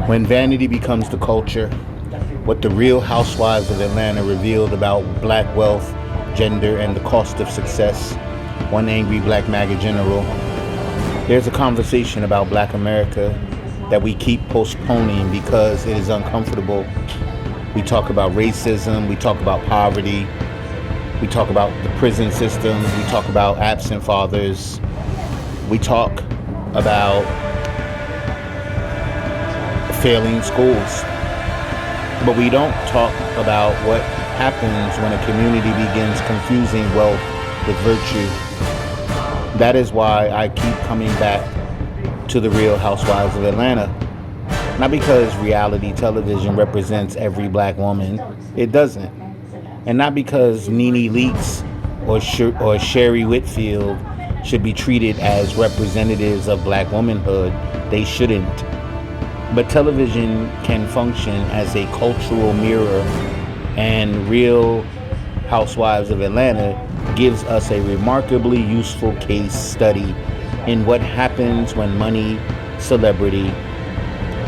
When vanity becomes the culture, what the Real Housewives of Atlanta revealed about black wealth, gender, and the cost of success, one angry black MAGA general. There's a conversation about black America that we keep postponing because it is uncomfortable. We talk about racism, we talk about poverty, we talk about the prison system, we talk about absent fathers, we talk about failing schools. But we don't talk about what happens when a community begins confusing wealth with virtue. That is why I keep coming back to the Real Housewives of Atlanta. Not because reality television represents every black woman. It doesn't. And not because Nene Leakes or Sherry Whitfield should be treated as representatives of black womanhood. They shouldn't. But television can function as a cultural mirror, and Real Housewives of Atlanta gives us a remarkably useful case study in what happens when money, celebrity,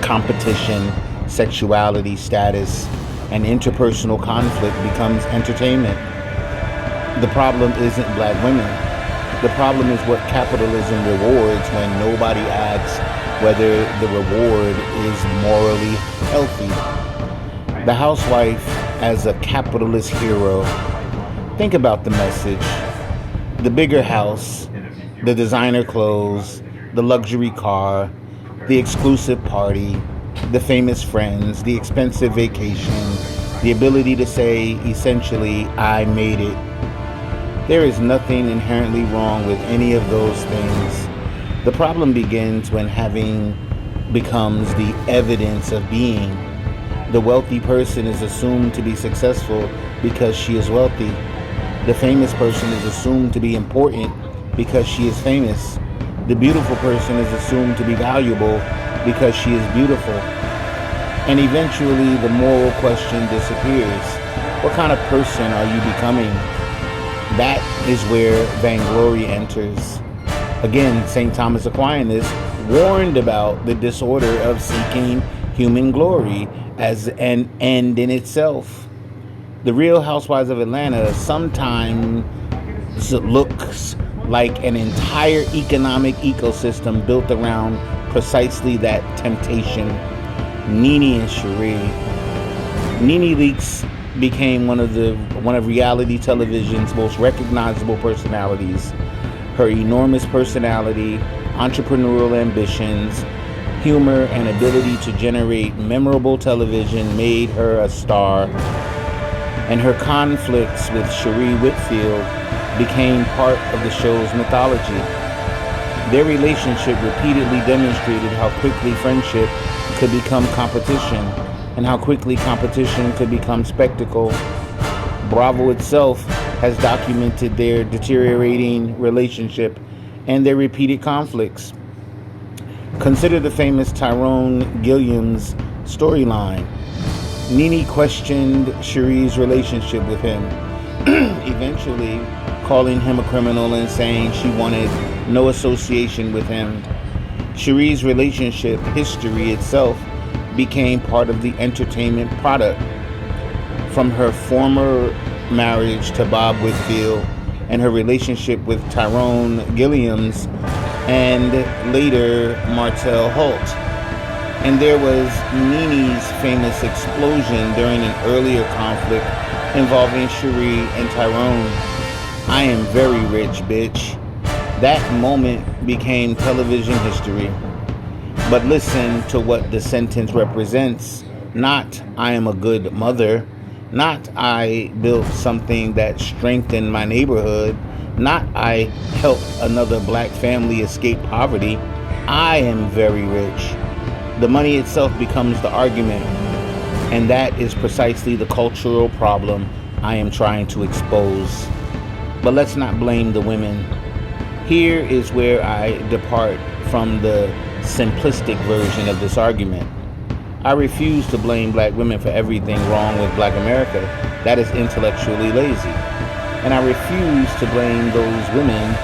competition, sexuality, status, and interpersonal conflict becomes entertainment. The problem isn't black women. The problem is what capitalism rewards when nobody asks whether the reward is morally healthy. The housewife as a capitalist hero. Think about the message. The bigger house, the designer clothes, the luxury car, the exclusive party, the famous friends, the expensive vacation, the ability to say, essentially, I made it. There is nothing inherently wrong with any of those things. The problem begins when having becomes the evidence of being. The wealthy person is assumed to be successful because she is wealthy. The famous person is assumed to be important because she is famous. The beautiful person is assumed to be valuable because she is beautiful. And eventually the moral question disappears. What kind of person are you becoming? That is where vainglory enters. Again, St. Thomas Aquinas warned about the disorder of seeking human glory as an end in itself. The Real Housewives of Atlanta sometimes looks like an entire economic ecosystem built around precisely that temptation. Nene and Cherie. Nene Leakes became one of reality television's most recognizable personalities. Her enormous personality, entrepreneurial ambitions, humor, and ability to generate memorable television made her a star. And her conflicts with Sheree Whitfield became part of the show's mythology. Their relationship repeatedly demonstrated how quickly friendship could become competition, and how quickly competition could become spectacle. Bravo itself has documented their deteriorating relationship and their repeated conflicts. Consider the famous Tyrone Gilliam's storyline. Nene questioned Cherie's relationship with him, eventually calling him a criminal and saying she wanted no association with him. Cherie's relationship history itself became part of the entertainment product. From her former marriage to Bob Whitfield and her relationship with Tyrone Gilliams and later Martell Holt. And there was Nene's famous explosion during an earlier conflict involving Cherie and Tyrone. I am very rich, bitch. That moment became television history. But listen to what the sentence represents. Not, I am a good mother. Not, I built something that strengthened my neighborhood. Not, I helped another black family escape poverty. I am very rich. The money itself becomes the argument. And that is precisely the cultural problem I am trying to expose. But let's not blame the women. Here is where I depart from the simplistic version of this argument. I refuse to blame black women for everything wrong with black America. That is intellectually lazy. And I refuse to blame those women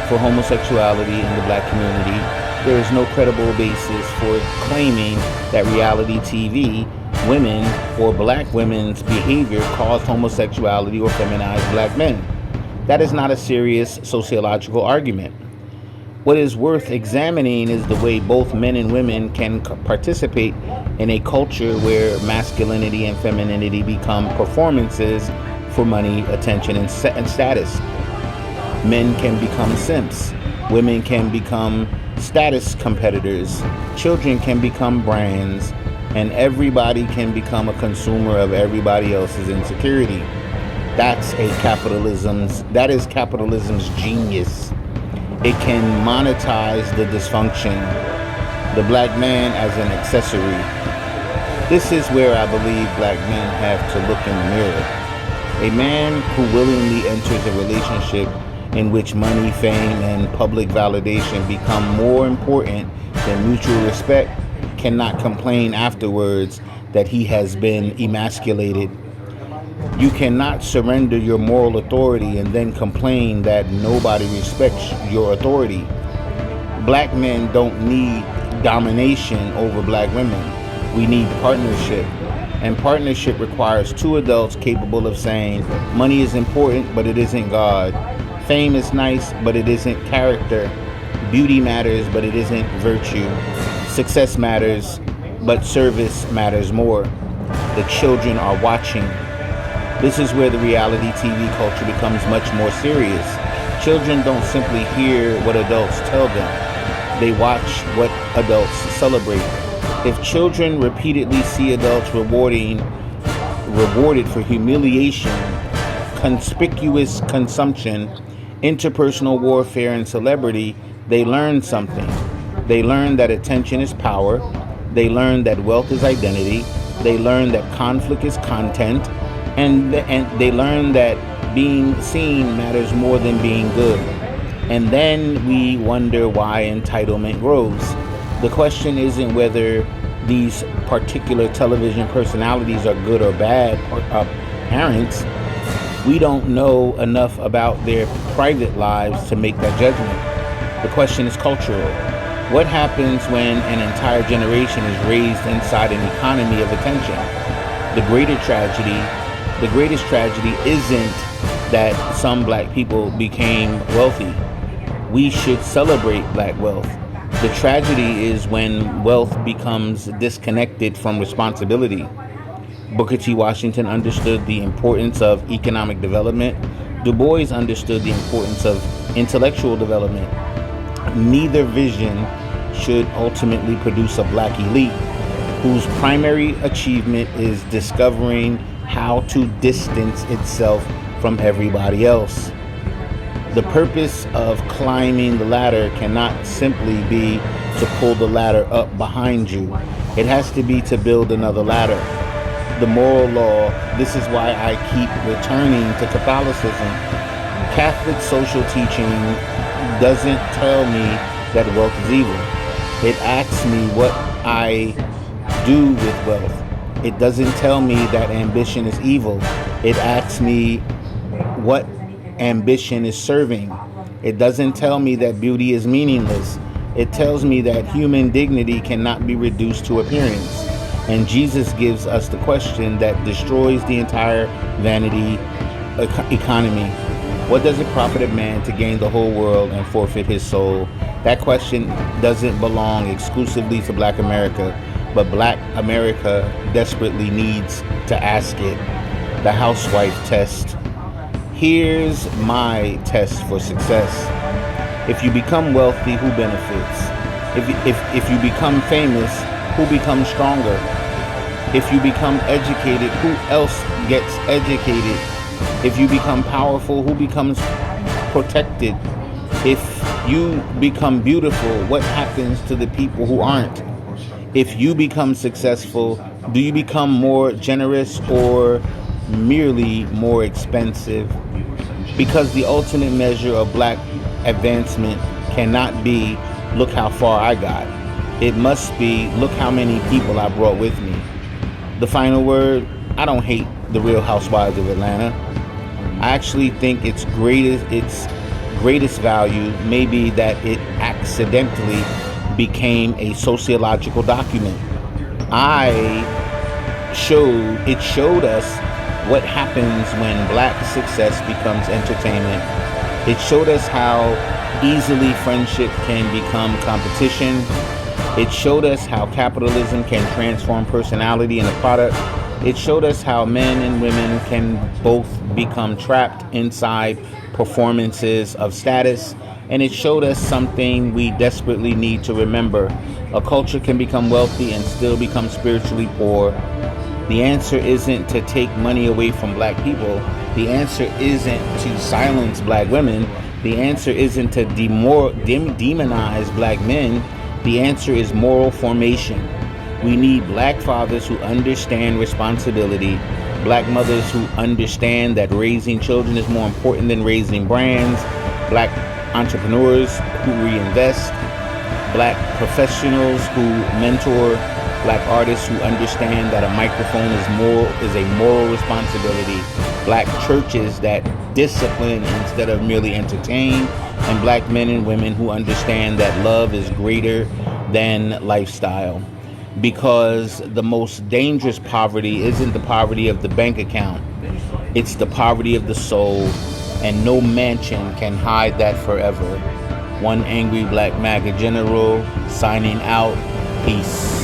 for homosexuality in the black community There is no credible basis for claiming that reality TV women or black women's behavior caused homosexuality or feminized black men. That is not a serious sociological argument. What is worth examining is the way both men and women can participate in a culture where masculinity and femininity become performances for money, attention, and status. Men can become simps. Women can become status competitors. Children can become brands. And everybody can become a consumer of everybody else's insecurity. That is capitalism's genius. It can monetize the dysfunction, the black man as an accessory. This is where I believe black men have to look in the mirror. A man who willingly enters a relationship in which money, fame, and public validation become more important than mutual respect cannot complain afterwards that he has been emasculated. You cannot surrender your moral authority and then complain that nobody respects your authority. Black men don't need domination over black women. We need partnership. And partnership requires two adults capable of saying, money is important, but it isn't God. Fame is nice, but it isn't character. Beauty matters, but it isn't virtue. Success matters, but service matters more. The children are watching. This is where the reality TV culture becomes much more serious. Children don't simply hear what adults tell them. They watch what adults celebrate. If children repeatedly see adults rewarded for humiliation, conspicuous consumption, interpersonal warfare, and celebrity, they learn something. They learn that attention is power. They learn that wealth is identity. They learn that conflict is content. And they learn that being seen matters more than being good. And then we wonder why entitlement grows. The question isn't whether these particular television personalities are good or bad parents. We don't know enough about their private lives to make that judgment. The question is cultural. What happens when an entire generation is raised inside an economy of attention? The greatest tragedy isn't that some black people became wealthy. We should celebrate black wealth. The tragedy is when wealth becomes disconnected from responsibility. Booker T. Washington understood the importance of economic development. Du Bois understood the importance of intellectual development. Neither vision should ultimately produce a black elite whose primary achievement is discovering how to distance itself from everybody else. The purpose of climbing the ladder cannot simply be to pull the ladder up behind you. It has to be to build another ladder. The moral law, this is why I keep returning to Catholicism. Catholic social teaching doesn't tell me that wealth is evil. It asks me what I do with wealth. It doesn't tell me that ambition is evil. It asks me what ambition is serving. It doesn't tell me that beauty is meaningless. It tells me that human dignity cannot be reduced to appearance. And Jesus gives us the question that destroys the entire vanity economy. What does it profit a man to gain the whole world and forfeit his soul? That question doesn't belong exclusively to Black America, but Black America desperately needs to ask it. The housewife test. Here's my test for success. If you become wealthy, who benefits? If you become famous, who becomes stronger? If you become educated, who else gets educated? If you become powerful, who becomes protected? If you become beautiful, what happens to the people who aren't? If you become successful, do you become more generous or merely more expensive? Because the ultimate measure of Black advancement cannot be, look how far I got. It must be, look how many people I brought with me. The final word, I don't hate the Real Housewives of Atlanta. I actually think its greatest value may be that it accidentally became a sociological document. It showed us what happens when black success becomes entertainment. It showed us how easily friendship can become competition. It showed us how capitalism can transform personality into product. It showed us how men and women can both become trapped inside performances of status. And it showed us something we desperately need to remember. A culture can become wealthy and still become spiritually poor. The answer isn't to take money away from black people. The answer isn't to silence black women. The answer isn't to demonize black men. The answer is moral formation. We need black fathers who understand responsibility, black mothers who understand that raising children is more important than raising brands, black entrepreneurs who reinvest, black professionals who mentor, black artists who understand that a microphone is a moral responsibility, black churches that discipline instead of merely entertain, and black men and women who understand that love is greater than lifestyle. Because the most dangerous poverty isn't the poverty of the bank account, it's the poverty of the soul, and no mansion can hide that forever. One angry black MAGA general signing out. Peace.